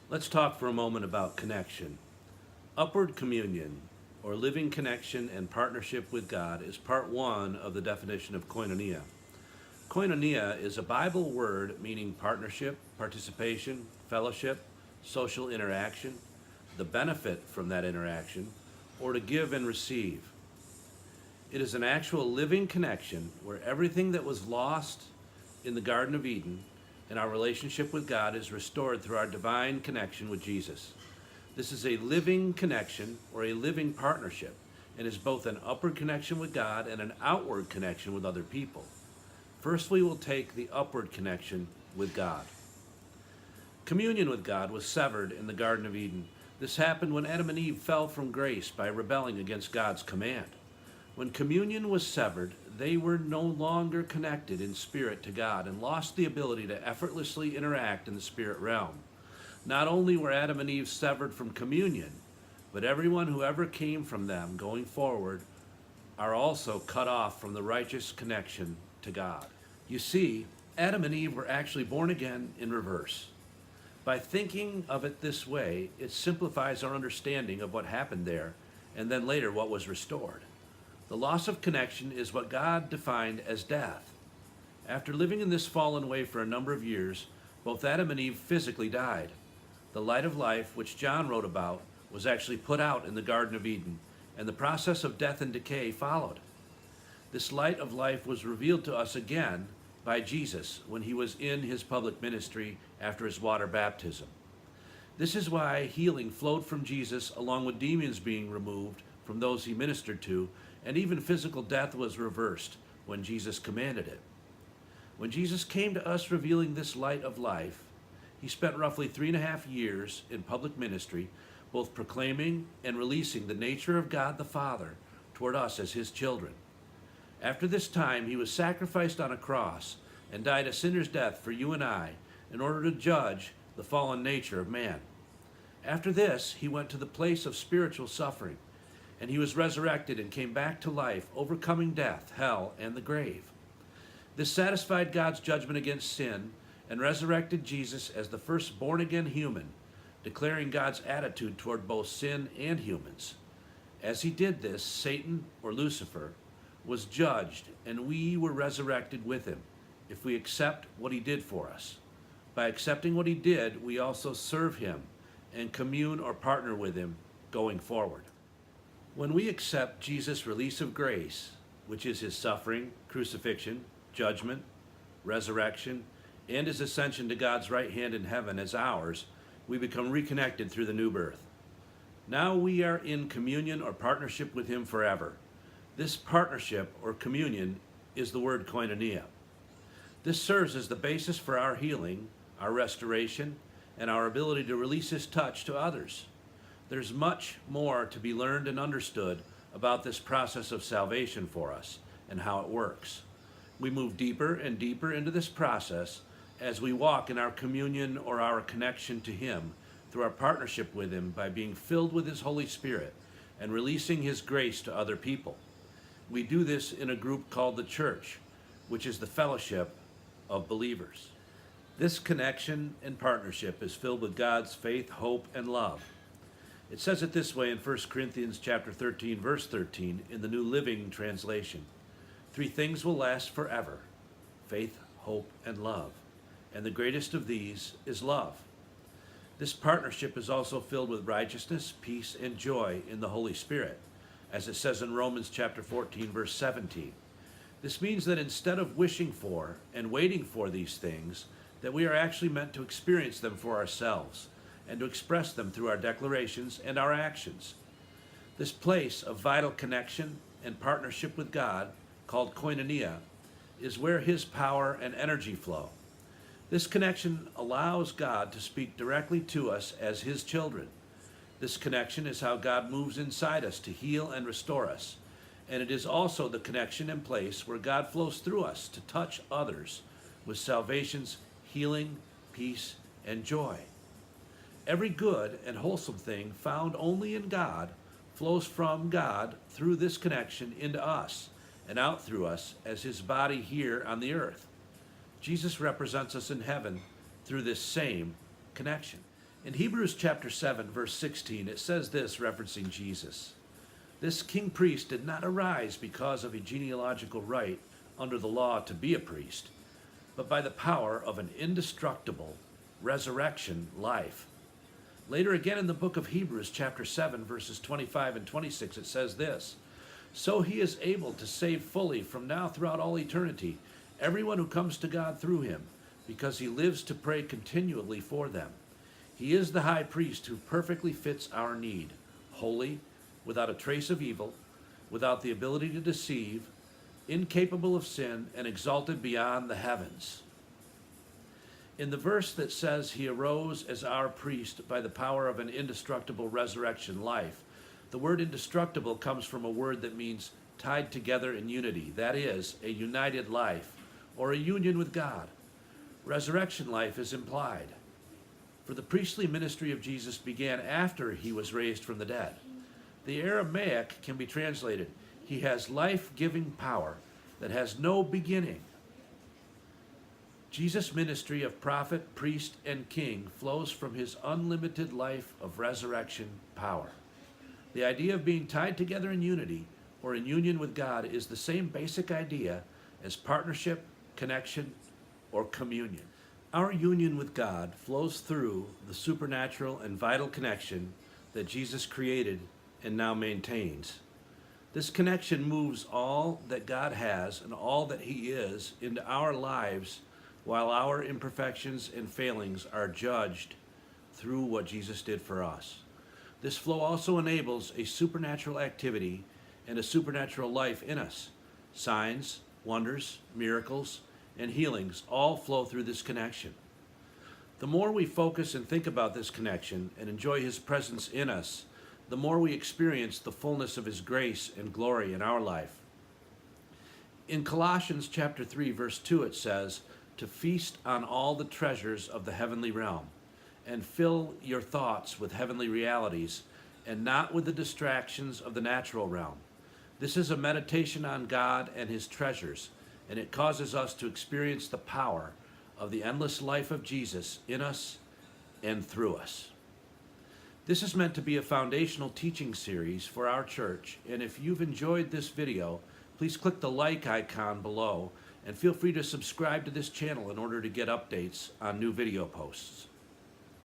Let's talk for a moment about connection. Upward communion, or living connection and partnership with God, is part one of the definition of koinonia. Koinonia is a Bible word meaning partnership, participation, fellowship, social interaction, the benefit from that interaction, or to give and receive. It is an actual living connection where everything that was lost in the Garden of Eden and our relationship with God is restored through our divine connection with Jesus. This is a living connection or a living partnership and is both an upward connection with God and an outward connection with other people. First, we will take the upward connection with God. Communion with God was severed in the Garden of Eden. This happened when Adam and Eve fell from grace by rebelling against God's command. When communion was severed, they were no longer connected in spirit to God and lost the ability to effortlessly interact in the spirit realm. Not only were Adam and Eve severed from communion, but everyone who ever came from them going forward are also cut off from the righteous connection to God. You see, Adam and Eve were actually born again in reverse. By thinking of it this way, it simplifies our understanding of what happened there and then later what was restored. The loss of connection is what God defined as death. After living in this fallen way for a number of years, both Adam and Eve physically died. The light of life, which John wrote about, was actually put out in the Garden of Eden, and the process of death and decay followed. This light of life was revealed to us again by Jesus when he was in his public ministry after his water baptism. This is why healing flowed from Jesus along with demons being removed from those he ministered to, and even physical death was reversed when Jesus commanded it. When Jesus came to us revealing this light of life, he spent roughly 3.5 years in public ministry, both proclaiming and releasing the nature of God the Father toward us as his children. After this time, he was sacrificed on a cross and died a sinner's death for you and I in order to judge the fallen nature of man. After this, he went to the place of spiritual suffering, and he was resurrected and came back to life, overcoming death, hell, and the grave. This satisfied God's judgment against sin and resurrected Jesus as the first born-again human, declaring God's attitude toward both sin and humans. As he did this, Satan, or Lucifer, was judged, and we were resurrected with him if we accept what he did for us. By accepting what he did, we also serve him and commune or partner with him going forward. When we accept Jesus' release of grace, which is his suffering, crucifixion, judgment, resurrection, and his ascension to God's right hand in heaven as ours, we become reconnected through the new birth. Now we are in communion or partnership with him forever. This partnership or communion is the word koinonia. This serves as the basis for our healing, our restoration, and our ability to release his touch to others. There's much more to be learned and understood about this process of salvation for us and how it works. We move deeper and deeper into this process as we walk in our communion or our connection to him through our partnership with him by being filled with his Holy Spirit and releasing his grace to other people. We do this in a group called the church, which is the fellowship of believers. This connection and partnership is filled with God's faith, hope, and love. It says it this way in 1 Corinthians chapter 13, verse 13, in the New Living Translation. 3 things will last forever: faith, hope, and love. And the greatest of these is love. This partnership is also filled with righteousness, peace, and joy in the Holy Spirit, as it says in Romans chapter 14, verse 17. This means that instead of wishing for and waiting for these things, that we are actually meant to experience them for ourselves and to express them through our declarations and our actions. This place of vital connection and partnership with God, called koinonia, is where his power and energy flow. This connection allows God to speak directly to us as his children. This connection is how God moves inside us to heal and restore us. And it is also the connection and place where God flows through us to touch others with salvation's healing, peace, and joy. Every good and wholesome thing found only in God flows from God through this connection into us and out through us as his body here on the earth. Jesus represents us in heaven through this same connection. In Hebrews chapter 7, verse 16, it says this, referencing Jesus. This king priest did not arise because of a genealogical right under the law to be a priest, but by the power of an indestructible resurrection life. Later again in the book of Hebrews chapter 7, verses 25 and 26, it says this, so he is able to save fully from now throughout all eternity everyone who comes to God through him, because he lives to pray continually for them. He is the high priest who perfectly fits our need, holy, without a trace of evil, without the ability to deceive, incapable of sin, and exalted beyond the heavens. In the verse that says he arose as our priest by the power of an indestructible resurrection life, the word indestructible comes from a word that means tied together in unity, that is, a united life, or a union with God. Resurrection life is implied. For the priestly ministry of Jesus began after he was raised from the dead. The Aramaic can be translated, he has life-giving power that has no beginning. Jesus' ministry of prophet, priest, and king flows from his unlimited life of resurrection power. The idea of being tied together in unity or in union with God is the same basic idea as partnership, connection, or communion. Our union with God flows through the supernatural and vital connection that Jesus created and now maintains. This connection moves all that God has and all that he is into our lives, while our imperfections and failings are judged through what Jesus did for us. This flow also enables a supernatural activity and a supernatural life in us. Signs, wonders, miracles, and healings all flow through this connection. The more we focus and think about this connection and enjoy his presence in us, the more we experience the fullness of his grace and glory in our life. In Colossians chapter 3, verse 2, it says, to feast on all the treasures of the heavenly realm, and fill your thoughts with heavenly realities, and not with the distractions of the natural realm. This is a meditation on God and his treasures, and it causes us to experience the power of the endless life of Jesus in us and through us. This is meant to be a foundational teaching series for our church, and if you've enjoyed this video, please click the like icon below and feel free to subscribe to this channel in order to get updates on new video posts.